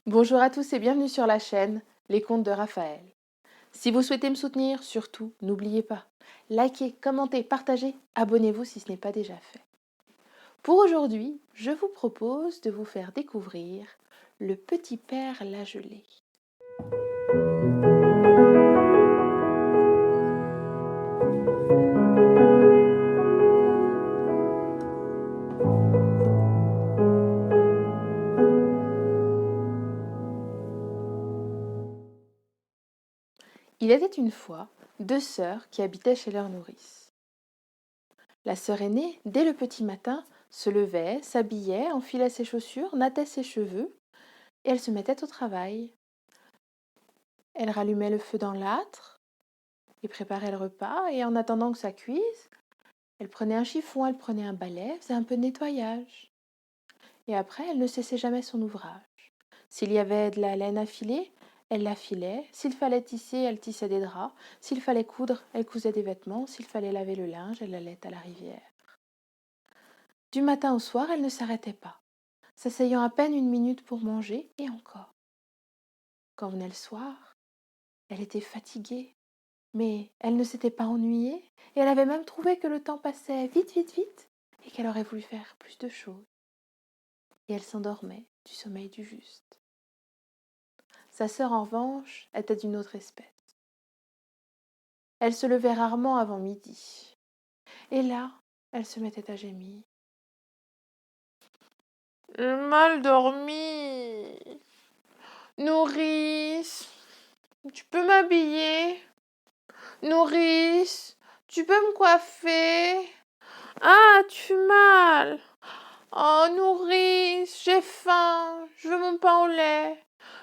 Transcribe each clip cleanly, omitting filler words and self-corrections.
Bonjour à tous et bienvenue sur la chaîne Les Contes de Raphaël. Si vous souhaitez me soutenir, surtout, n'oubliez pas, likez, commentez, partagez, abonnez-vous si ce n'est pas déjà fait. Pour aujourd'hui, je vous propose de vous faire découvrir Le Petit Père la Gelée. Il était une fois deux sœurs qui habitaient chez leur nourrice. La sœur aînée, dès le petit matin, se levait, s'habillait, enfilait ses chaussures, nattait ses cheveux, et elle se mettait au travail. Elle rallumait le feu dans l'âtre et préparait le repas, et en attendant que ça cuise, elle prenait un chiffon, elle prenait un balai, faisait un peu de nettoyage. Et après, elle ne cessait jamais son ouvrage. S'il y avait de la laine à filer, elle la filait. S'il fallait tisser, elle tissait des draps. S'il fallait coudre, elle cousait des vêtements. S'il fallait laver le linge, elle l'allait à la rivière. Du matin au soir, elle ne s'arrêtait pas, s'asseyant à peine une minute pour manger, et encore. Quand venait le soir, elle était fatiguée, mais elle ne s'était pas ennuyée, et elle avait même trouvé que le temps passait vite, vite, vite, et qu'elle aurait voulu faire plus de choses. Et elle s'endormait du sommeil du juste. Sa sœur, en revanche, était d'une autre espèce. Elle se levait rarement avant midi, et là, elle se mettait à gémir. J'ai mal dormi. Nourrice, tu peux m'habiller? Nourrice, tu peux me coiffer? Ah, tu fais mal. Oh, nourrice, j'ai faim, je veux mon pain au lait.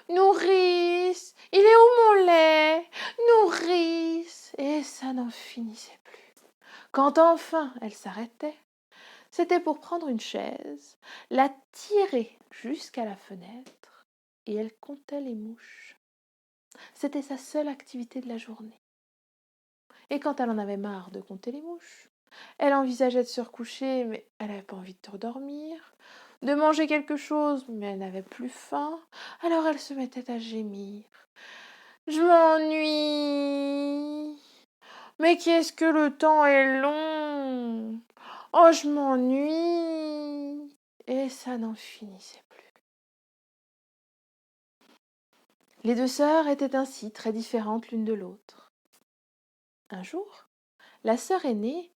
Nourrice, il est où mon lait? Nourrice. Et ça n'en finissait plus. Quand enfin elle s'arrêtait, c'était pour prendre une chaise, la tirer jusqu'à la fenêtre, et elle comptait les mouches. C'était sa seule activité de la journée. Et quand elle en avait marre de compter les mouches, elle envisageait de se recoucher, mais elle n'avait pas envie de redormir, de manger quelque chose, mais elle n'avait plus faim, alors elle se mettait à gémir. Je m'ennuie. Mais qu'est-ce que le temps est long. Oh, je m'ennuie. Et ça n'en finissait plus. Les deux sœurs étaient ainsi très différentes l'une de l'autre. Un jour, la sœur aînée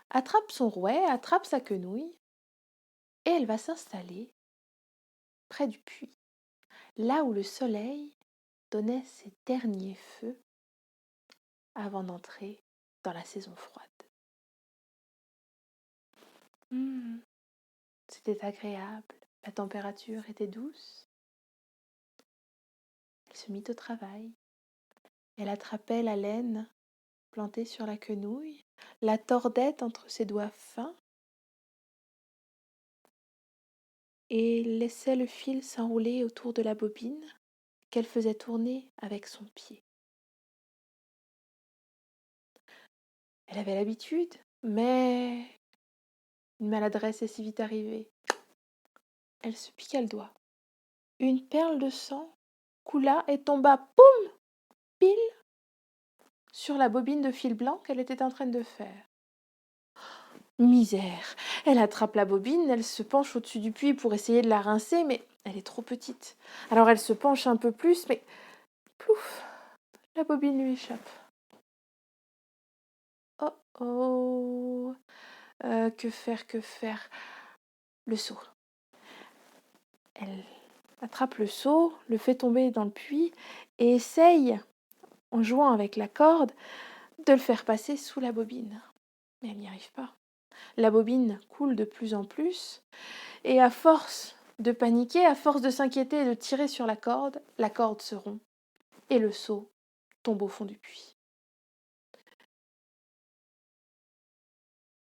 attrape son rouet, attrape sa quenouille, et elle va s'installer près du puits, là où le soleil donnait ses derniers feux avant d'entrer dans la saison froide. C'était agréable, la température était douce. Elle se mit au travail. Elle attrapait la laine plantée sur la quenouille, la tordait entre ses doigts fins et laissait le fil s'enrouler autour de la bobine qu'elle faisait tourner avec son pied. Elle avait l'habitude, mais une maladresse est si vite arrivée. Elle se piqua le doigt. Une perle de sang coula et tomba, poum, pile, sur la bobine de fil blanc qu'elle était en train de faire. Misère! Elle attrape la bobine, elle se penche au-dessus du puits pour essayer de la rincer, mais elle est trop petite. Alors elle se penche un peu plus, mais plouf! La bobine lui échappe. Oh oh! Que faire, que faire? Le seau. Elle attrape le seau, le fait tomber dans le puits et essaye, en jouant avec la corde, de le faire passer sous la bobine. Mais elle n'y arrive pas. La bobine coule de plus en plus, et à force de paniquer, à force de s'inquiéter et de tirer sur la corde se rompt, et le seau tombe au fond du puits.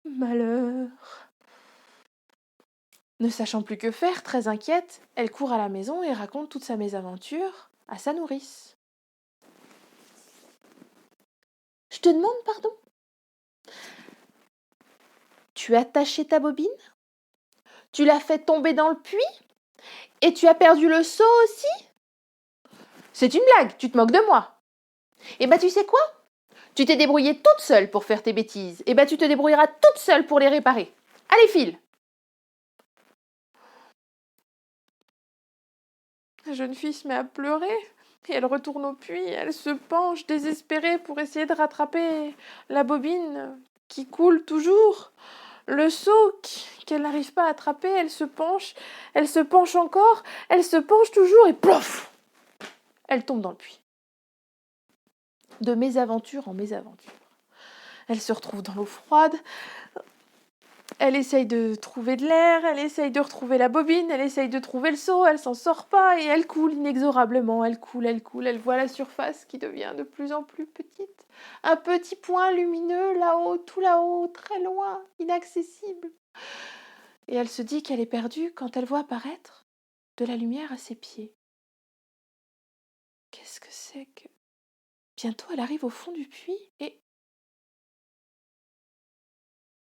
Malheur! Ne sachant plus que faire, très inquiète, elle court à la maison et raconte toute sa mésaventure à sa nourrice. Je te demande pardon? Tu as taché ta bobine? Tu l'as fait tomber dans le puits? Et tu as perdu le seau aussi? C'est une blague, tu te moques de moi. Eh ben, tu sais quoi? Tu t'es débrouillée toute seule pour faire tes bêtises. Eh ben, tu te débrouilleras toute seule pour les réparer. Allez, file! La jeune fille se met à pleurer et elle retourne au puits. Elle se penche désespérée pour essayer de rattraper la bobine qui coule toujours. Le seau qu'elle n'arrive pas à attraper, elle se penche encore, elle se penche toujours et plof! Elle tombe dans le puits. De mésaventure en mésaventure. Elle se retrouve dans l'eau froide, elle essaye de trouver de l'air, elle essaye de retrouver la bobine, elle essaye de trouver le seau, elle s'en sort pas et elle coule inexorablement, elle coule, elle voit la surface qui devient de plus en plus petite. Un petit point lumineux là-haut, tout là-haut, très loin, inaccessible. Et elle se dit qu'elle est perdue quand elle voit apparaître de la lumière à ses pieds. Qu'est-ce que c'est que... Bientôt elle arrive au fond du puits et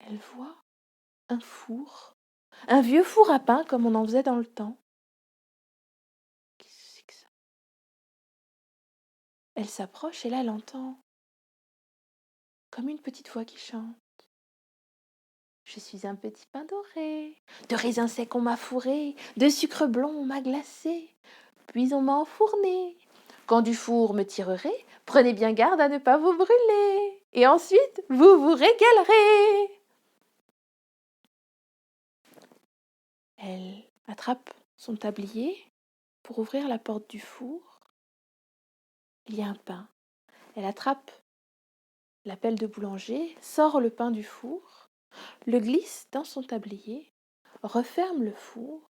elle voit un four. Un vieux four à pain comme on en faisait dans le temps. Qu'est-ce que c'est que ça? Elle s'approche et là elle entend comme une petite voix qui chante. Je suis un petit pain doré, de raisins secs on m'a fourré, de sucre blond on m'a glacé, puis on m'a enfourné. Quand du four me tirerai, prenez bien garde à ne pas vous brûler, et ensuite vous vous régalerez. Elle attrape son tablier pour ouvrir la porte du four. Il y a un pain. Elle attrape la pelle de boulanger, sort le pain du four, le glisse dans son tablier, referme le four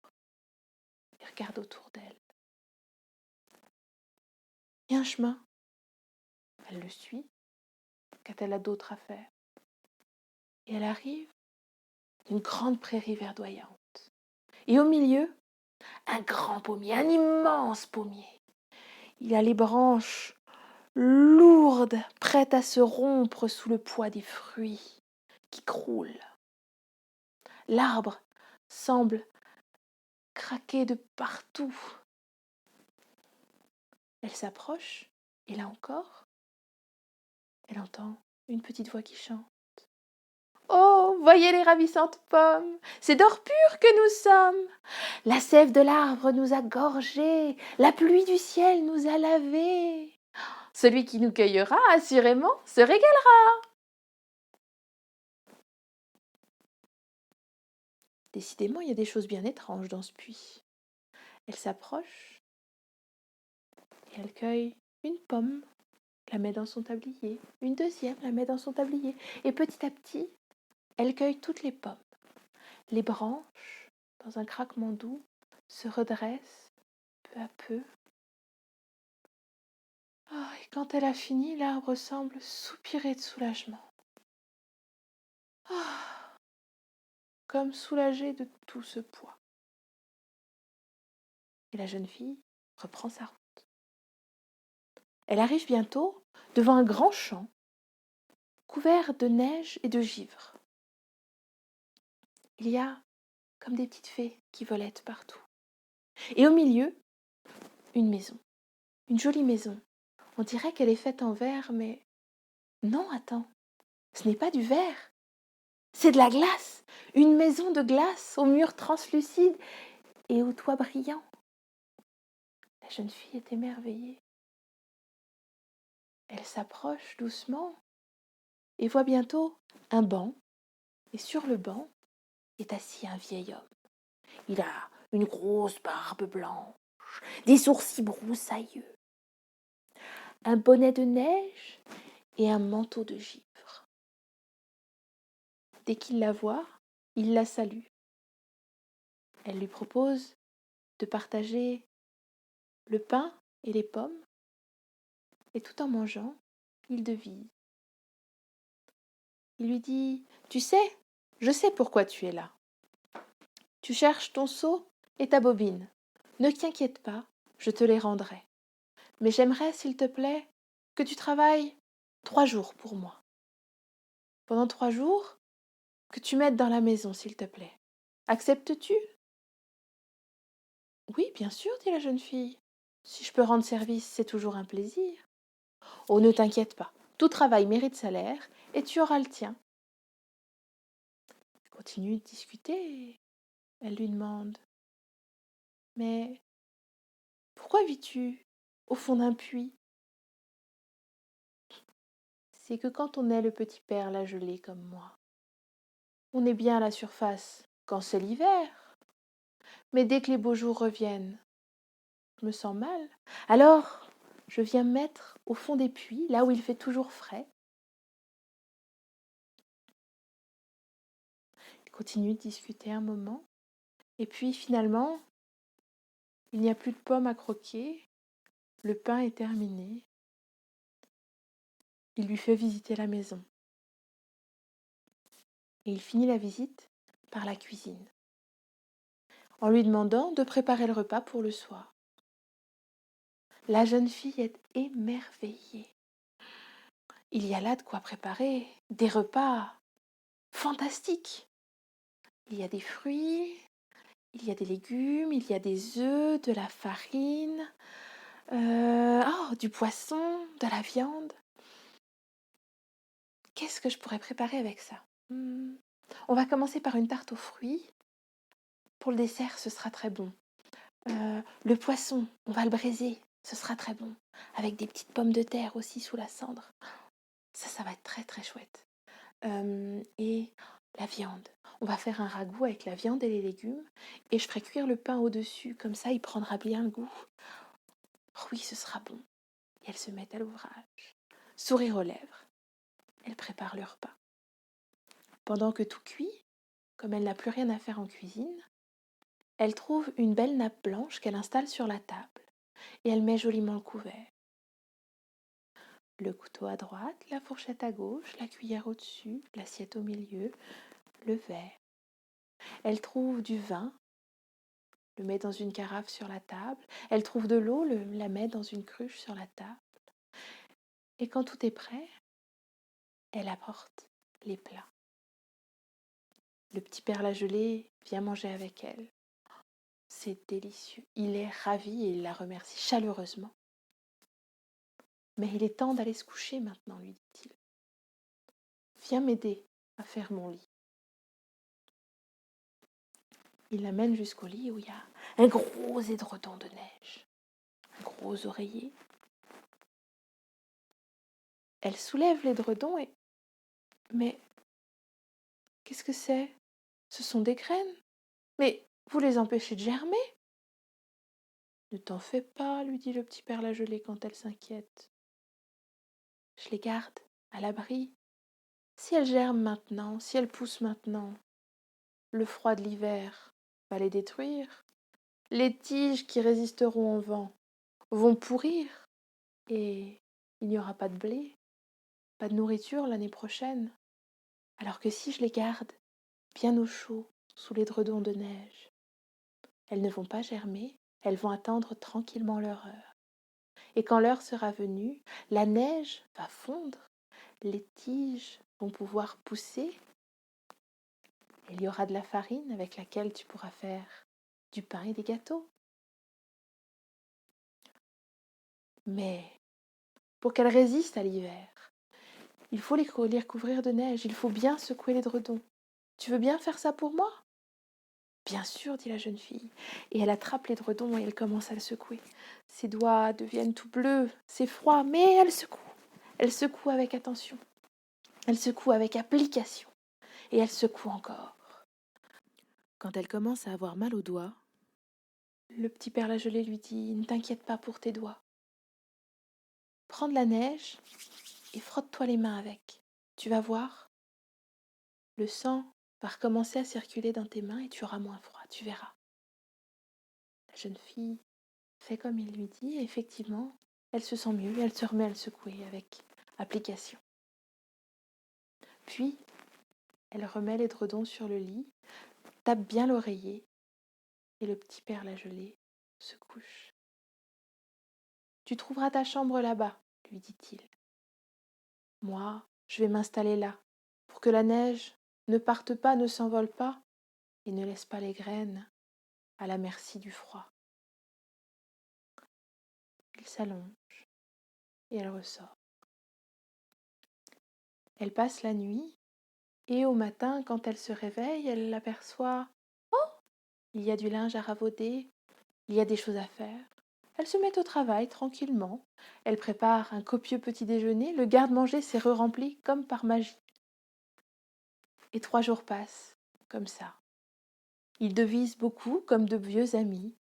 et regarde autour d'elle. Il y a un chemin. Elle le suit, qu'a-t-elle a d'autre à faire? Et elle arrive d'une grande prairie verdoyante. Et au milieu, un grand pommier, un immense pommier. Il a les branches lourdes, prêtes à se rompre sous le poids des fruits qui croulent. L'arbre semble craquer de partout. Elle s'approche, et là encore, elle entend une petite voix qui chante. Oh, voyez les ravissantes pommes, c'est d'or pur que nous sommes. La sève de l'arbre nous a gorgés, la pluie du ciel nous a lavés. Celui qui nous cueillera, assurément, se régalera. Décidément, il y a des choses bien étranges dans ce puits. Elle s'approche et elle cueille une pomme, la met dans son tablier, une deuxième, la met dans son tablier, et petit à petit, elle cueille toutes les pommes. Les branches, dans un craquement doux, se redressent peu à peu. Ah, et quand elle a fini, l'arbre semble soupirer de soulagement. Ah, comme soulagée de tout ce poids. Et la jeune fille reprend sa route. Elle arrive bientôt devant un grand champ couvert de neige et de givre. Il y a comme des petites fées qui volettent partout. Et au milieu, une maison, une jolie maison. On dirait qu'elle est faite en verre, mais non, attends, ce n'est pas du verre, c'est de la glace, une maison de glace aux murs translucides et au toit brillant. La jeune fille est émerveillée. Elle s'approche doucement et voit bientôt un banc, et sur le banc est assis un vieil homme. Il a une grosse barbe blanche, des sourcils broussailleux, un bonnet de neige et un manteau de givre. Dès qu'il la voit, il la salue. Elle lui propose de partager le pain et les pommes, et tout en mangeant, il devise. Il lui dit: Tu sais, je sais pourquoi tu es là. Tu cherches ton seau et ta bobine. Ne t'inquiète pas, je te les rendrai. Mais j'aimerais, s'il te plaît, que tu travailles 3 jours pour moi. Pendant 3 jours, que tu m'aides dans la maison, s'il te plaît. Acceptes-tu? Oui, bien sûr, dit la jeune fille. Si je peux rendre service, c'est toujours un plaisir. Oh, ne t'inquiète pas, tout travail mérite salaire et tu auras le tien. Elle continue de discuter. Elle lui demande: Mais pourquoi vis-tu au fond d'un puits? C'est que quand on est le petit père la gelée comme moi, on est bien à la surface quand c'est l'hiver. Mais dès que les beaux jours reviennent, je me sens mal. Alors, je viens me mettre au fond des puits, là où il fait toujours frais. Ils continuent de discuter un moment. Et puis finalement, il n'y a plus de pommes à croquer. Le pain est terminé. Il lui fait visiter la maison. Et il finit la visite par la cuisine, en lui demandant de préparer le repas pour le soir. La jeune fille est émerveillée. Il y a là de quoi préparer des repas fantastiques. Il y a des fruits, il y a des légumes, il y a des œufs, de la farine, du poisson, de la viande. Qu'est-ce que je pourrais préparer avec ça? On va commencer par une tarte aux fruits. Pour le dessert, ce sera très bon. Le poisson, on va le braiser, ce sera très bon. Avec des petites pommes de terre aussi sous la cendre. Ça va être très très chouette. Et la viande. On va faire un ragoût avec la viande et les légumes. Et je ferai cuire le pain au-dessus. Comme ça, il prendra bien le goût. Oh oui, ce sera bon. Et elles se mettent à l'ouvrage. Sourire aux lèvres. Elles préparent le repas. Pendant que tout cuit, comme elle n'a plus rien à faire en cuisine, elle trouve une belle nappe blanche qu'elle installe sur la table. Et elle met joliment le couvert. Le couteau à droite, la fourchette à gauche, la cuillère au-dessus, l'assiette au milieu, le verre. Elle trouve du vin, le met dans une carafe sur la table. Elle trouve de l'eau, la met dans une cruche sur la table. Et quand tout est prêt, elle apporte les plats. Le petit père la gelée vient manger avec elle. C'est délicieux. Il est ravi et il la remercie chaleureusement. Mais il est temps d'aller se coucher maintenant, lui dit-il. Viens m'aider à faire mon lit. Il l'amène jusqu'au lit où il y a un gros édredon de neige, un gros oreiller. Elle soulève l'édredon et... Mais qu'est-ce que c'est? Ce sont des graines. Mais vous les empêchez de germer? Ne t'en fais pas, lui dit le petit père la gelée quand elle s'inquiète. Je les garde à l'abri. Si elles germent maintenant, si elles poussent maintenant, le froid de l'hiver va les détruire. Les tiges qui résisteront au vent vont pourrir et il n'y aura pas de blé, pas de nourriture l'année prochaine. Alors que si je les garde bien au chaud, sous l'édredon de neige, elles ne vont pas germer, elles vont attendre tranquillement leur heure. Et quand l'heure sera venue, la neige va fondre, les tiges vont pouvoir pousser, et il y aura de la farine avec laquelle tu pourras faire du pain et des gâteaux. Mais pour qu'elles résistent à l'hiver, il faut les recouvrir de neige, il faut bien secouer l'édredon. Tu veux bien faire ça pour moi? Bien sûr, dit la jeune fille, et elle attrape l'édredon et elle commence à le secouer. Ses doigts deviennent tout bleus, c'est froid, mais elle secoue. Elle secoue avec attention, elle secoue avec application, et elle secoue encore. Quand elle commence à avoir mal aux doigts, le petit père la gelée lui dit: Ne t'inquiète pas pour tes doigts. Prends de la neige et frotte-toi les mains avec. Tu vas voir, le sang va recommencer à circuler dans tes mains et tu auras moins froid, tu verras. La jeune fille fait comme il lui dit, et effectivement, elle se sent mieux et elle se remet à le secouer avec application. Puis, elle remet l'édredon sur le lit, tape bien l'oreiller, et le petit père la gelée se couche. Tu trouveras ta chambre là-bas, lui dit-il. Moi, je vais m'installer là, pour que la neige ne parte pas, ne s'envole pas, et ne laisse pas les graines à la merci du froid. s'allonge et elle ressort. Elle passe la nuit et au matin, quand elle se réveille, elle aperçoit, il y a du linge à ravauder, il y a des choses à faire. Elle se met au travail tranquillement. Elle prépare un copieux petit déjeuner. Le garde-manger s'est re-rempli comme par magie. Et 3 jours passent, comme ça. Ils devisent beaucoup comme de vieux amis.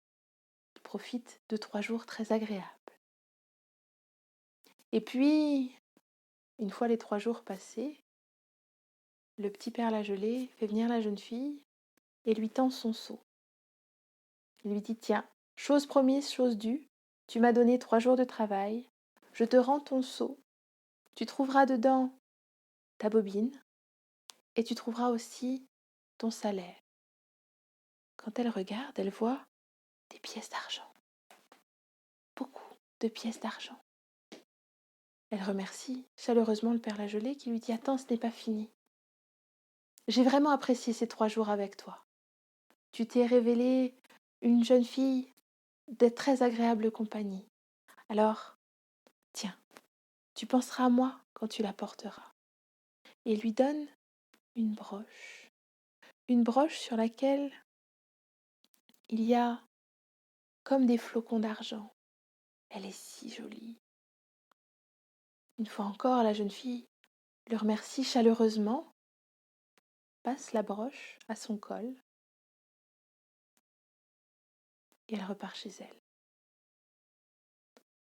Ils profitent de 3 jours très agréables. Et puis, une fois les 3 jours passés, le petit père Lagelé fait venir la jeune fille et lui tend son seau. Il lui dit, tiens, chose promise, chose due, tu m'as donné 3 jours de travail, je te rends ton seau, tu trouveras dedans ta bobine et tu trouveras aussi ton salaire. Quand elle regarde, elle voit des pièces d'argent, beaucoup de pièces d'argent. Elle remercie chaleureusement le père Lagelé qui lui dit, attends, ce n'est pas fini. J'ai vraiment apprécié ces 3 jours avec toi. Tu t'es révélée une jeune fille de très agréable compagnie. Alors, tiens, tu penseras à moi quand tu la porteras. Et il lui donne une broche sur laquelle il y a comme des flocons d'argent. Elle est si jolie. Une fois encore, la jeune fille le remercie chaleureusement, passe la broche à son col et elle repart chez elle.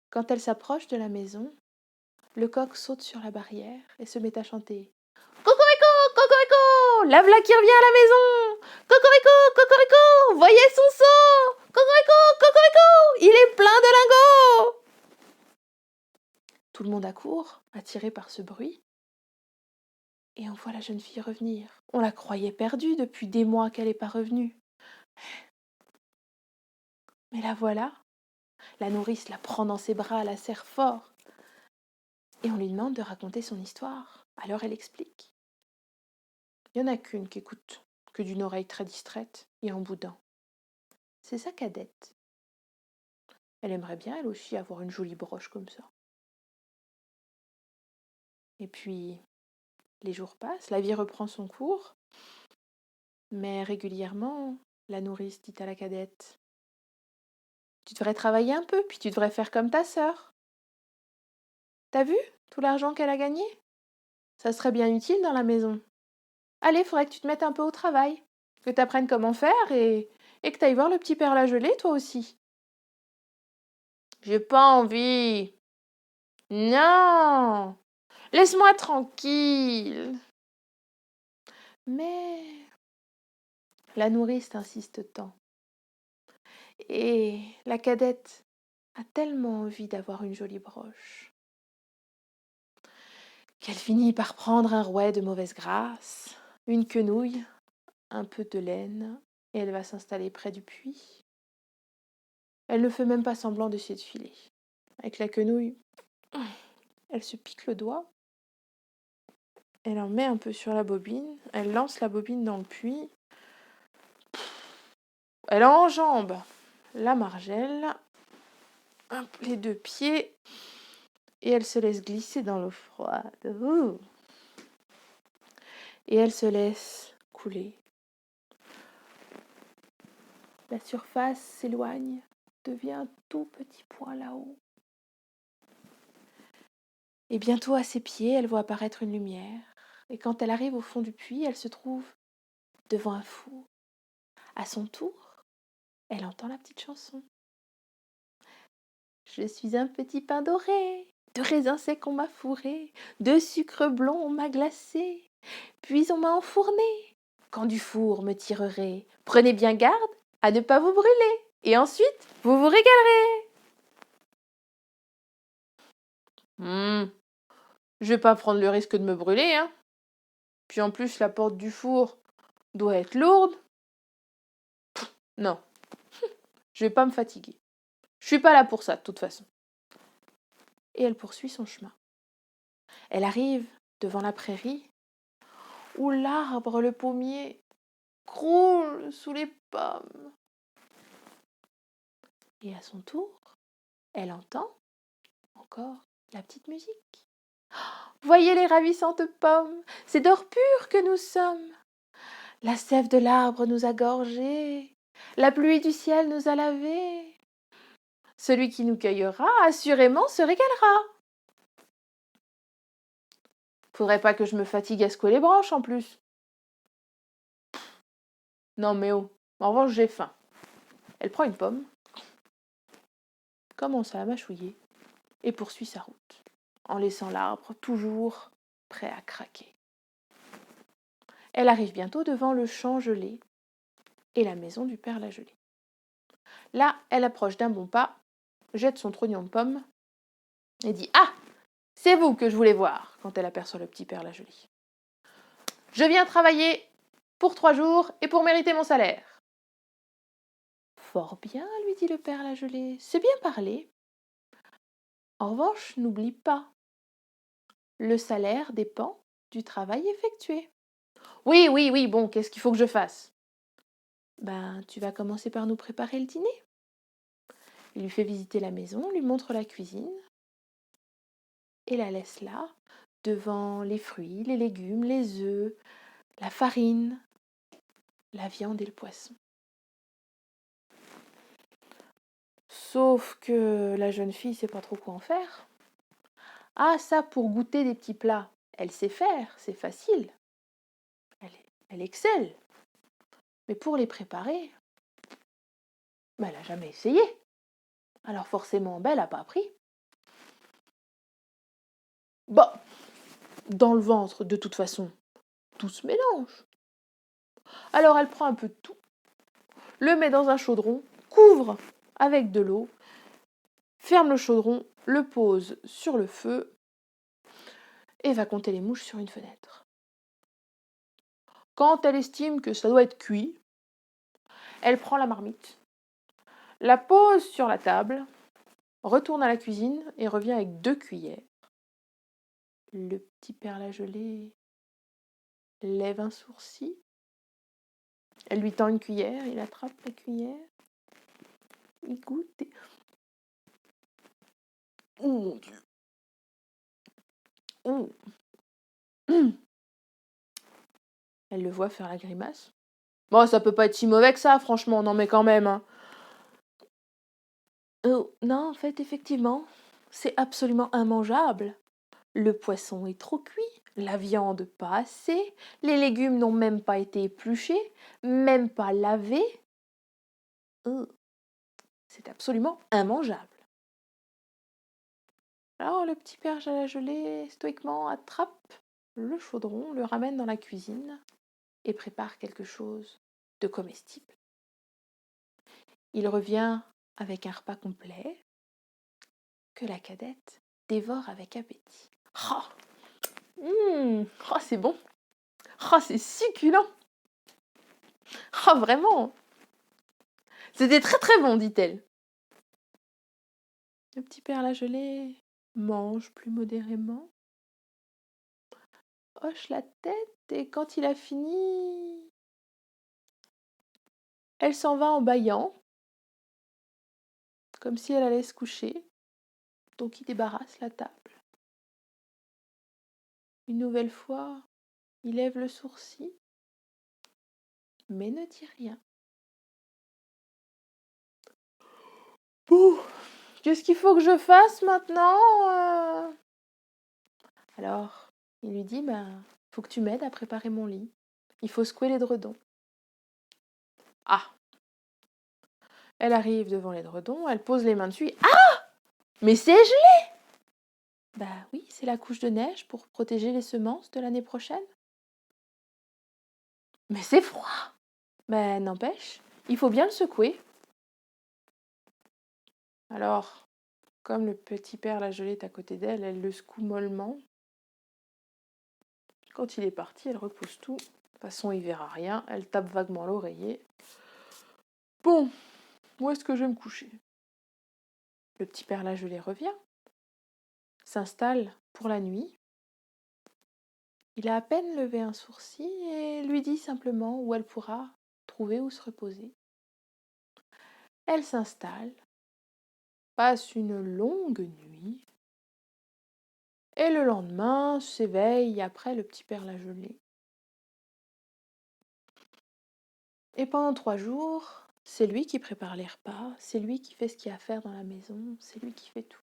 Quand elle s'approche de la maison, le coq saute sur la barrière et se met à chanter. Cocorico, cocorico, la v'là qui revient à la maison. Cocorico, cocorico, voyez son seau. Cocorico, cocorico, il est plein de lingots. Tout le monde accourt, attiré par ce bruit. Et on voit la jeune fille revenir. On la croyait perdue depuis des mois qu'elle n'est pas revenue. Mais la voilà. La nourrice la prend dans ses bras, la serre fort. Et on lui demande de raconter son histoire. Alors elle explique. Il n'y en a qu'une qui écoute, que d'une oreille très distraite et en boudin. C'est sa cadette. Elle aimerait bien, elle aussi, avoir une jolie broche comme ça. Et puis, les jours passent, la vie reprend son cours. Mais régulièrement, la nourrice dit à la cadette, tu devrais travailler un peu, puis tu devrais faire comme ta sœur. T'as vu tout l'argent qu'elle a gagné? Ça serait bien utile dans la maison. Allez, faudrait que tu te mettes un peu au travail, que tu apprennes comment faire et que tu ailles voir le petit père Lagelé, toi aussi. J'ai pas envie. Non, laisse-moi tranquille. Mais la nourrice insiste tant. Et la cadette a tellement envie d'avoir une jolie broche qu'elle finit par prendre un rouet de mauvaise grâce, une quenouille, un peu de laine, et elle va s'installer près du puits. Elle ne fait même pas semblant d'essayer de filer. Avec la quenouille, elle se pique le doigt, elle en met un peu sur la bobine, elle lance la bobine dans le puits, elle enjambe la margelle, les 2 pieds, et elle se laisse glisser dans l'eau froide. Et elle se laisse couler. La surface s'éloigne, devient un tout petit point là-haut. Et bientôt à ses pieds, elle voit apparaître une lumière. Et quand elle arrive au fond du puits, elle se trouve devant un four. À son tour, elle entend la petite chanson. Je suis un petit pain doré, de raisins secs on m'a fourré, de sucre blond on m'a glacé, puis on m'a enfourné. Quand du four me tirerait, prenez bien garde à ne pas vous brûler, et ensuite vous vous régalerez. Je vais pas prendre le risque de me brûler, hein. Puis en plus, la porte du four doit être lourde. Non, je vais pas me fatiguer. Je suis pas là pour ça, de toute façon. Et elle poursuit son chemin. Elle arrive devant la prairie où l'arbre, le pommier, croule sous les pommes. Et à son tour, elle entend Encore la petite musique. Voyez les ravissantes pommes, c'est d'or pur que nous sommes. La sève de l'arbre nous a gorgés, la pluie du ciel nous a lavés. Celui qui nous cueillera, assurément, se régalera. Faudrait pas que je me fatigue à secouer les branches en plus. Non mais oh, en revanche j'ai faim. Elle prend une pomme, commence à la mâchouiller et poursuit sa route, en laissant l'arbre toujours prêt à craquer. Elle arrive bientôt devant le champ gelé et la maison du père la gelée. Là, elle approche d'un bon pas, jette son trognon de pomme et dit « Ah, c'est vous que je voulais voir !» quand elle aperçoit le petit père la gelée. « Je viens travailler pour 3 jours et pour mériter mon salaire. » « Fort bien, lui dit le père la gelée, c'est bien parlé. En revanche, n'oublie pas, le salaire dépend du travail effectué. »« Oui, bon, qu'est-ce qu'il faut que je fasse ?»« Ben, tu vas commencer par nous préparer le dîner. » Il lui fait visiter la maison, lui montre la cuisine et la laisse là, devant les fruits, les légumes, les œufs, la farine, la viande et le poisson. Sauf que la jeune fille sait pas trop quoi en faire. Ah, ça, pour goûter des petits plats, elle sait faire, c'est facile. Elle excelle. Mais pour les préparer, elle n'a jamais essayé. Alors forcément, elle n'a pas appris. Bon, dans le ventre, de toute façon, tout se mélange. Alors elle prend un peu de tout, le met dans un chaudron, couvre avec de l'eau, ferme le chaudron, le pose sur le feu et va compter les mouches sur une fenêtre. Quand elle estime que ça doit être cuit, elle prend la marmite, la pose sur la table, retourne à la cuisine et revient avec 2 cuillères. Le petit père la gelée lève un sourcil. Elle lui tend une cuillère, il attrape la cuillère, il goûte et... Oh mon Dieu! Oh. Elle le voit faire la grimace. Bon, ça peut pas être si mauvais que ça, franchement, non mais quand même. Hein. Oh, non, en fait, effectivement, c'est absolument immangeable. Le poisson est trop cuit, la viande pas assez, les légumes n'ont même pas été épluchés, même pas lavés. Oh, c'est absolument immangeable. Alors le petit père à la gelée, stoïquement, attrape le chaudron, le ramène dans la cuisine et prépare quelque chose de comestible. Il revient avec un repas complet que la cadette dévore avec appétit. Oh, c'est bon. Oh, c'est succulent. Oh, vraiment. C'était très très bon, dit-elle. Le petit père la gelée mange plus modérément, hoche la tête et quand il a fini, elle s'en va en bâillant, comme si elle allait se coucher. Donc il débarrasse la table. Une nouvelle fois, il lève le sourcil, mais ne dit rien. Bon, qu'est-ce qu'il faut que je fasse maintenant Alors, il lui dit, faut que tu m'aides à préparer mon lit. Il faut secouer l'édredon. Ah! Elle arrive devant l'édredon, elle pose les mains dessus. Ah! Mais c'est gelé! Bah oui, c'est la couche de neige pour protéger les semences de l'année prochaine. Mais c'est froid! Mais n'empêche, il faut bien le secouer. Alors, comme le petit père la gelée est à côté d'elle, elle le secoue mollement. Quand il est parti, elle repousse tout. De toute façon, il verra rien. Elle tape vaguement l'oreiller. Bon, où est-ce que je vais me coucher? Le petit père la gelée revient, s'installe pour la nuit. Il a à peine levé un sourcil et lui dit simplement où elle pourra trouver où se reposer. Elle s'installe, passe une longue nuit Et le lendemain, s'éveille après le petit père la gelée. Et pendant 3 jours, c'est lui qui prépare les repas, c'est lui qui fait ce qu'il y a à faire dans la maison, c'est lui qui fait tout.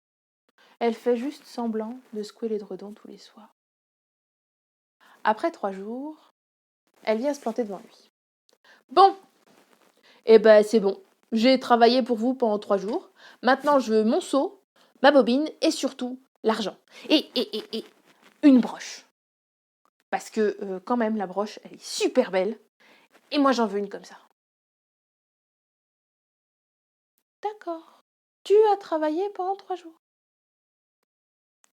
Elle fait juste semblant de secouer l'édredon tous les soirs. Après 3 jours, elle vient se planter devant lui. Bon, eh ben c'est bon. J'ai travaillé pour vous pendant 3 jours. Maintenant, je veux mon seau, ma bobine et surtout l'argent. Et une broche. Parce que quand même, la broche, elle est super belle. Et moi, j'en veux une comme ça. D'accord. Tu as travaillé pendant 3 jours.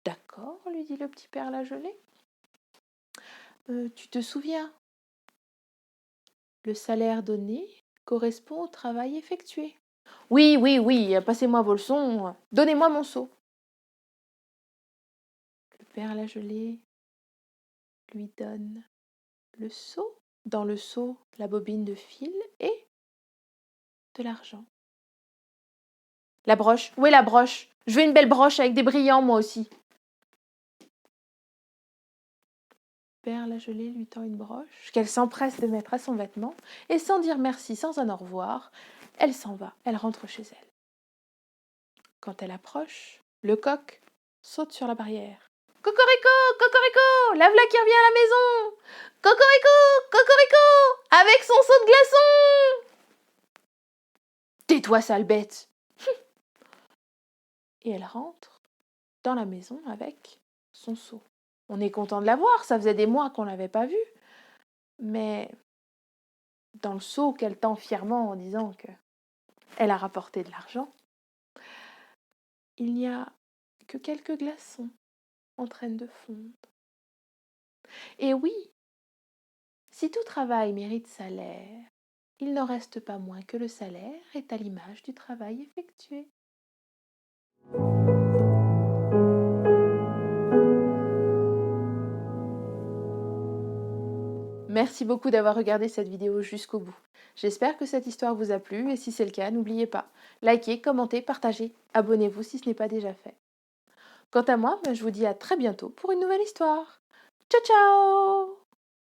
D'accord, lui dit le petit père la gelée. Tu te souviens, le salaire donné correspond au travail effectué. Oui, oui, oui, passez-moi vos leçons, donnez-moi mon seau. Le père la gelée lui donne le seau. Dans le seau, la bobine de fil et de l'argent. La broche, où est la broche? Je veux une belle broche avec des brillants, moi aussi. Le père la gelée lui tend une broche qu'elle s'empresse de mettre à son vêtement et sans dire merci, sans un au revoir, elle s'en va, elle rentre chez elle. Quand elle approche, le coq saute sur la barrière. Cocorico, cocorico, la v'là qui revient à la maison. Cocorico, cocorico, avec son seau de glaçons. Tais-toi, sale bête. Et elle rentre dans la maison avec son seau. On est content de la voir, ça faisait des mois qu'on l'avait pas vue. Mais dans le seau qu'elle tend fièrement en disant qu'elle a rapporté de l'argent, il n'y a que quelques glaçons en train de fondre. Et oui, si tout travail mérite salaire, il n'en reste pas moins que le salaire est à l'image du travail effectué. Merci beaucoup d'avoir regardé cette vidéo jusqu'au bout. J'espère que cette histoire vous a plu et si c'est le cas, n'oubliez pas, likez, commentez, partagez, abonnez-vous si ce n'est pas déjà fait. Quant à moi, je vous dis à très bientôt pour une nouvelle histoire. Ciao ciao!